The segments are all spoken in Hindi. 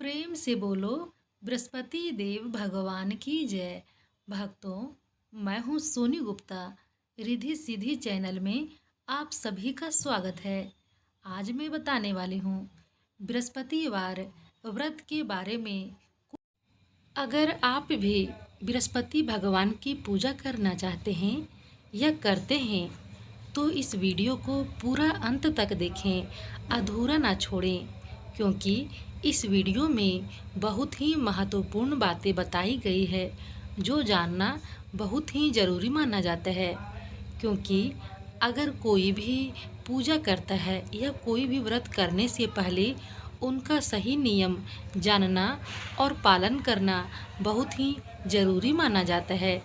प्रेम से बोलो बृहस्पति देव भगवान की जय। भक्तों, मैं हूँ सोनी गुप्ता। रिद्धि सिद्धि चैनल में आप सभी का स्वागत है। आज मैं बताने वाली हूँ बृहस्पतिवार व्रत के बारे में। अगर आप भी बृहस्पति भगवान की पूजा करना चाहते हैं या करते हैं तो इस वीडियो को पूरा अंत तक देखें, अधूरा ना छोड़ें, क्योंकि इस वीडियो में बहुत ही महत्वपूर्ण बातें बताई गई है जो जानना बहुत ही ज़रूरी माना जाता है। क्योंकि अगर कोई भी पूजा करता है या कोई भी व्रत करने से पहले उनका सही नियम जानना और पालन करना बहुत ही ज़रूरी माना जाता है।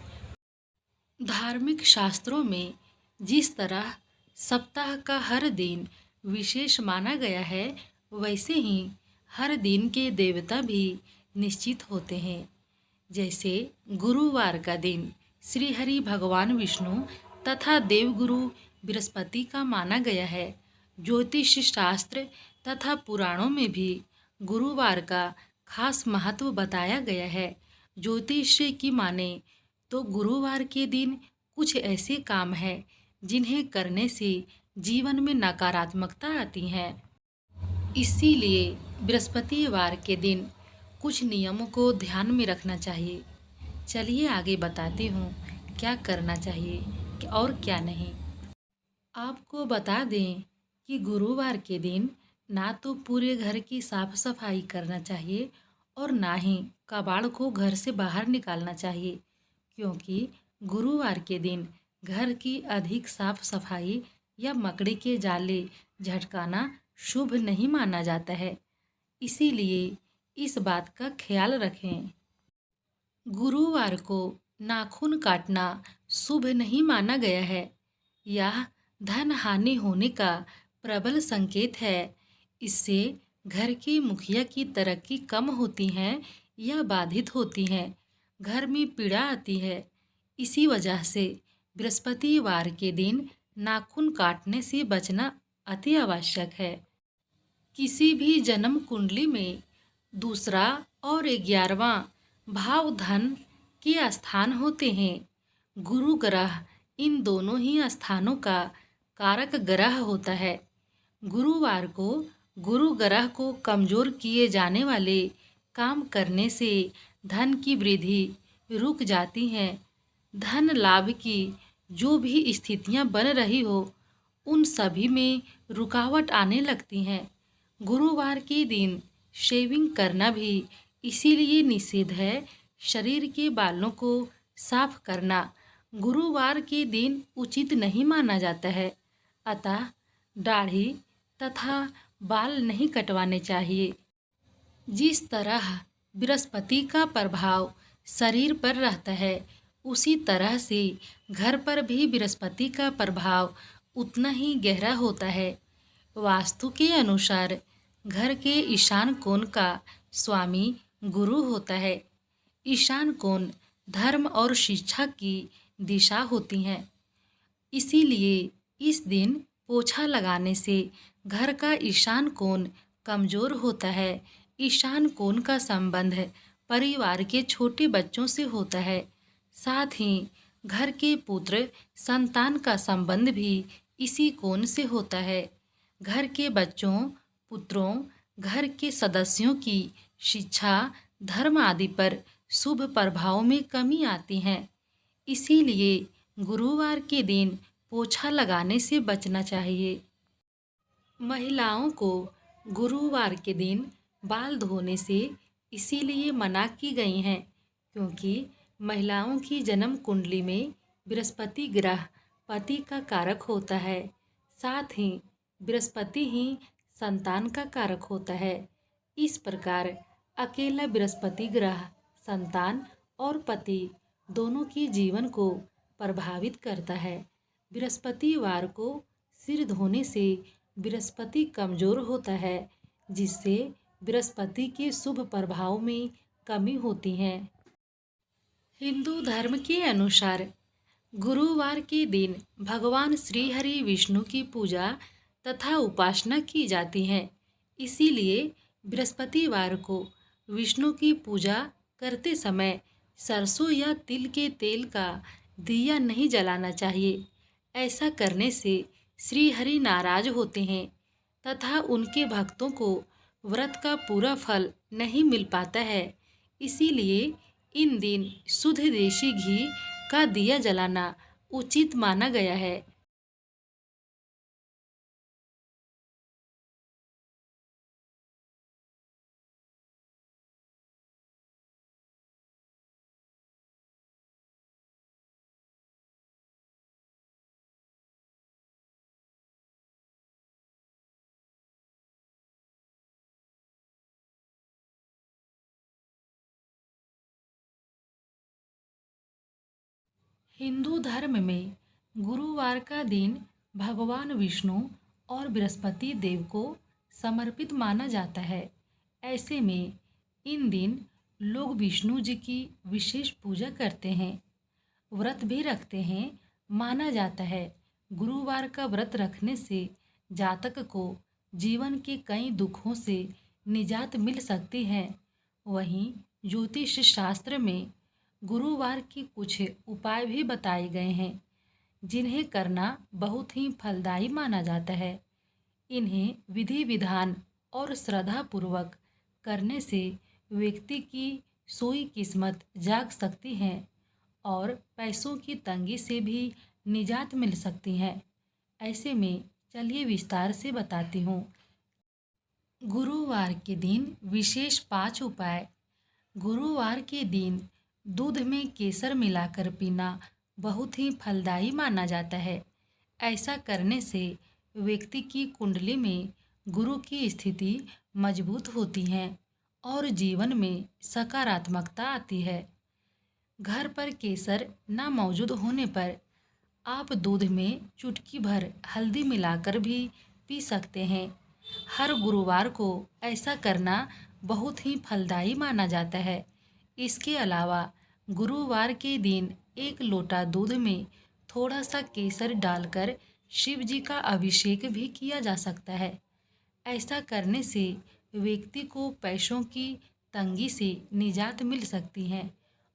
धार्मिक शास्त्रों में जिस तरह सप्ताह का हर दिन विशेष माना गया है, वैसे ही हर दिन के देवता भी निश्चित होते हैं। जैसे गुरुवार का दिन श्री हरि भगवान विष्णु तथा देवगुरु बृहस्पति का माना गया है। ज्योतिष शास्त्र तथा पुराणों में भी गुरुवार का खास महत्व बताया गया है। ज्योतिष की माने तो गुरुवार के दिन कुछ ऐसे काम हैं जिन्हें करने से जीवन में नकारात्मकता आती है। इसीलिए बृहस्पतिवार के दिन कुछ नियमों को ध्यान में रखना चाहिए। चलिए आगे बताती हूँ क्या करना चाहिए और क्या नहीं। आपको बता दें कि गुरुवार के दिन ना तो पूरे घर की साफ सफाई करना चाहिए और ना ही कबाड़ को घर से बाहर निकालना चाहिए, क्योंकि गुरुवार के दिन घर की अधिक साफ सफाई या मकड़ी के जाले झटकाना शुभ नहीं माना जाता है। इसीलिए इस बात का ख्याल रखें। गुरुवार को नाखून काटना शुभ नहीं माना गया है। यह धन हानि होने का प्रबल संकेत है। इससे घर के मुखिया की तरक्की कम होती है या बाधित होती है, घर में पीड़ा आती है। इसी वजह से बृहस्पतिवार के दिन नाखून काटने से बचना अति आवश्यक है। किसी भी जन्म कुंडली में दूसरा और 11वां भाव धन के स्थान होते हैं। गुरु ग्रह इन दोनों ही स्थानों का कारक ग्रह होता है। गुरुवार को गुरु ग्रह को कमजोर किए जाने वाले काम करने से धन की वृद्धि रुक जाती है। धन लाभ की जो भी स्थितियां बन रही हो, उन सभी में रुकावट आने लगती हैं। गुरुवार के दिन शेविंग करना भी इसीलिए निषेध है। शरीर के बालों को साफ करना गुरुवार के दिन उचित नहीं माना जाता है। अतः दाढ़ी तथा बाल नहीं कटवाने चाहिए। जिस तरह बृहस्पति का प्रभाव शरीर पर रहता है, उसी तरह से घर पर भी बृहस्पति का प्रभाव उतना ही गहरा होता है। वास्तु के अनुसार घर के ईशान कोण का स्वामी गुरु होता है। ईशान कोण धर्म और शिक्षा की दिशा होती हैं। इसीलिए इस दिन पोछा लगाने से घर का ईशान कोण कमजोर होता है। ईशान कोण का संबंध परिवार के छोटे बच्चों से होता है। साथ ही घर के पुत्र संतान का संबंध भी इसी कोण से होता है। घर के बच्चों, पुत्रों, घर के सदस्यों की शिक्षा, धर्म आदि पर शुभ प्रभाव में कमी आती है। इसीलिए गुरुवार के दिन पोछा लगाने से बचना चाहिए। महिलाओं को गुरुवार के दिन बाल धोने से इसीलिए मना की गई हैं, क्योंकि महिलाओं की जन्म कुंडली में बृहस्पति ग्रह पति का कारक होता है। साथ ही बृहस्पति ही संतान का कारक होता है। इस प्रकार अकेला बृहस्पति ग्रह संतान और पति दोनों के जीवन को प्रभावित करता है। बृहस्पतिवार को सिर धोने से बृहस्पति कमजोर होता है, जिससे बृहस्पति के शुभ प्रभाव में कमी होती है। हिंदू धर्म के अनुसार गुरुवार के दिन भगवान श्री हरि विष्णु की पूजा तथा उपासना की जाती है। इसीलिए बृहस्पतिवार को विष्णु की पूजा करते समय सरसों या तिल के तेल का दिया नहीं जलाना चाहिए। ऐसा करने से श्री हरि नाराज होते हैं तथा उनके भक्तों को व्रत का पूरा फल नहीं मिल पाता है। इसीलिए इन दिन शुद्ध देशी घी का दिया जलाना उचित माना गया है। हिंदू धर्म में गुरुवार का दिन भगवान विष्णु और बृहस्पति देव को समर्पित माना जाता है। ऐसे में इन दिन लोग विष्णु जी की विशेष पूजा करते हैं, व्रत भी रखते हैं। माना जाता है गुरुवार का व्रत रखने से जातक को जीवन के कई दुखों से निजात मिल सकती है। वहीं ज्योतिष शास्त्र में गुरुवार की कुछ उपाय भी बताए गए हैं जिन्हें करना बहुत ही फलदायी माना जाता है। इन्हें विधि विधान और श्रद्धा पूर्वक करने से व्यक्ति की सोई किस्मत जाग सकती है और पैसों की तंगी से भी निजात मिल सकती है। ऐसे में चलिए विस्तार से बताती हूँ। गुरुवार के दिन विशेष 5 उपाय। गुरुवार के दिन दूध में केसर मिलाकर पीना बहुत ही फलदायी माना जाता है। ऐसा करने से व्यक्ति की कुंडली में गुरु की स्थिति मजबूत होती है और जीवन में सकारात्मकता आती है। घर पर केसर ना मौजूद होने पर आप दूध में चुटकी भर हल्दी मिलाकर भी पी सकते हैं। हर गुरुवार को ऐसा करना बहुत ही फलदायी माना जाता है। इसके अलावा गुरुवार के दिन 1 लोटा दूध में थोड़ा सा केसर डालकर शिव जी का अभिषेक भी किया जा सकता है। ऐसा करने से व्यक्ति को पैसों की तंगी से निजात मिल सकती है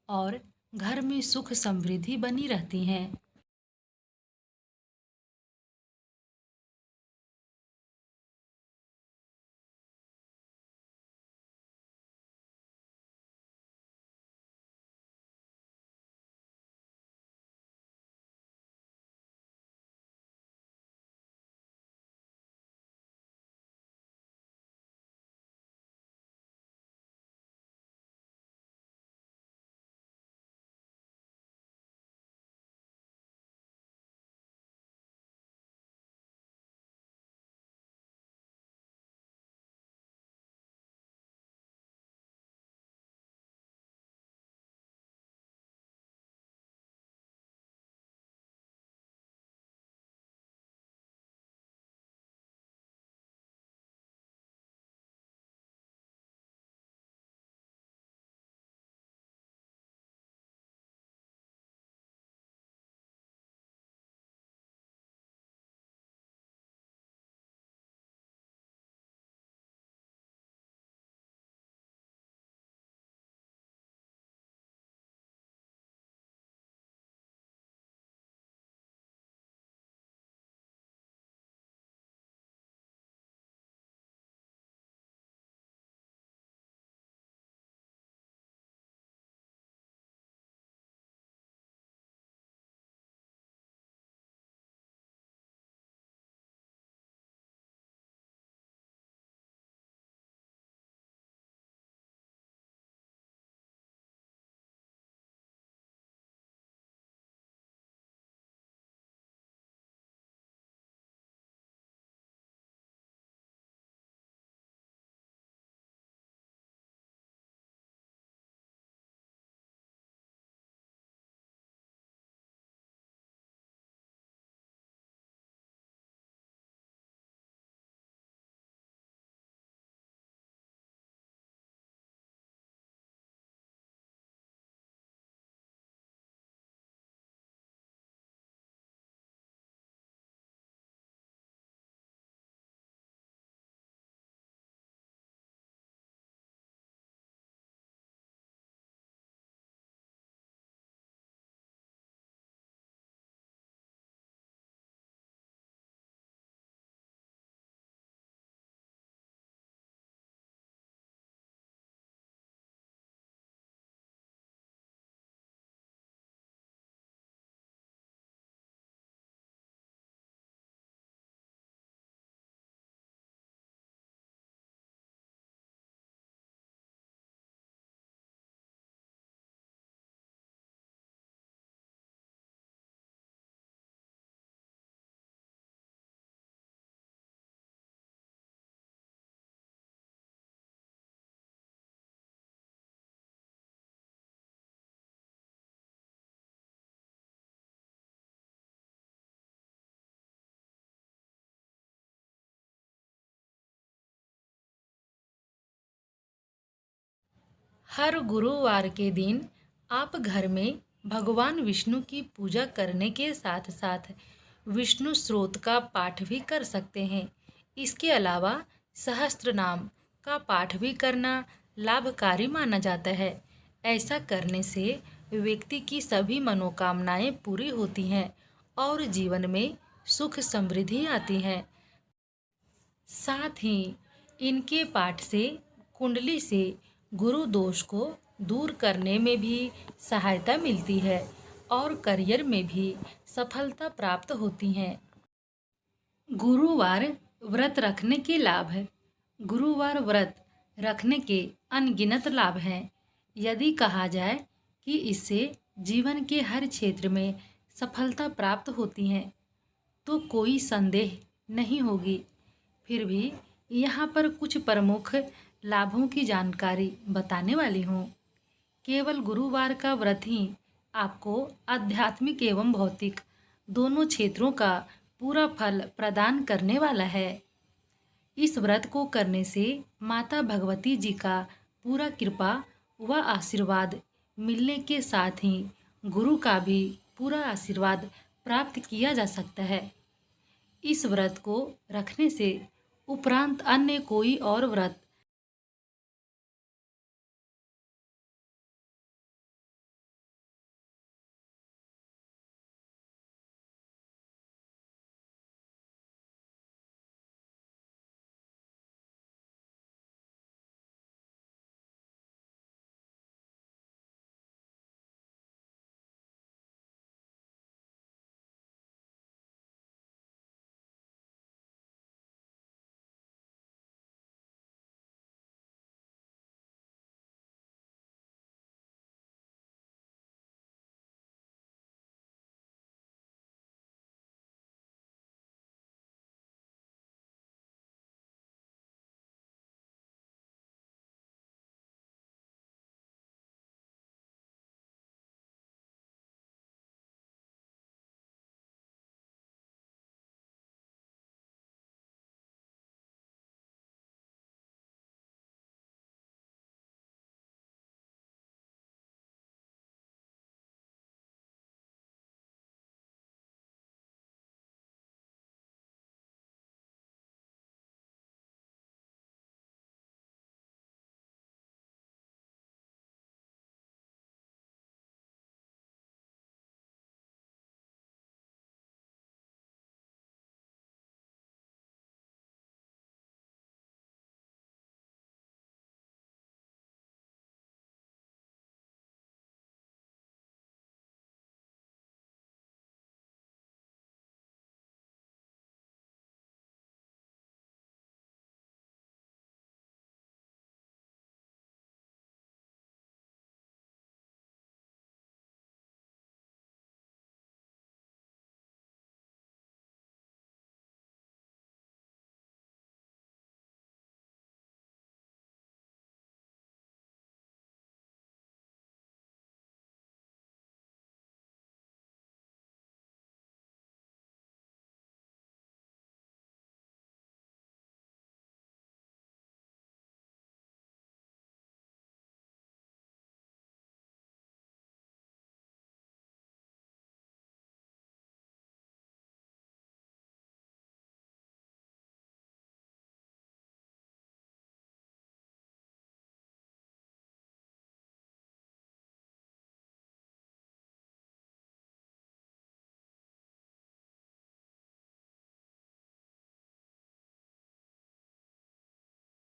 और घर में सुख समृद्धि बनी रहती है। हर गुरुवार के दिन आप घर में भगवान विष्णु की पूजा करने के साथ साथ विष्णु स्रोत का पाठ भी कर सकते हैं। इसके अलावा सहस्त्र नाम का पाठ भी करना लाभकारी माना जाता है। ऐसा करने से व्यक्ति की सभी मनोकामनाएं पूरी होती हैं और जीवन में सुख समृद्धि आती है। साथ ही इनके पाठ से कुंडली से गुरु दोष को दूर करने में भी सहायता मिलती है और करियर में भी सफलता प्राप्त होती है। गुरुवार व्रत रखने के लाभ है। गुरुवार व्रत रखने के अनगिनत लाभ हैं। यदि कहा जाए कि इससे जीवन के हर क्षेत्र में सफलता प्राप्त होती है तो कोई संदेह नहीं होगी। फिर भी यहाँ पर कुछ प्रमुख लाभों की जानकारी बताने वाली हूँ। केवल गुरुवार का व्रत ही आपको आध्यात्मिक एवं भौतिक दोनों क्षेत्रों का पूरा फल प्रदान करने वाला है। इस व्रत को करने से माता भगवती जी का पूरा कृपा व आशीर्वाद मिलने के साथ ही गुरु का भी पूरा आशीर्वाद प्राप्त किया जा सकता है। इस व्रत को रखने से उपरांत अन्य कोई और व्रत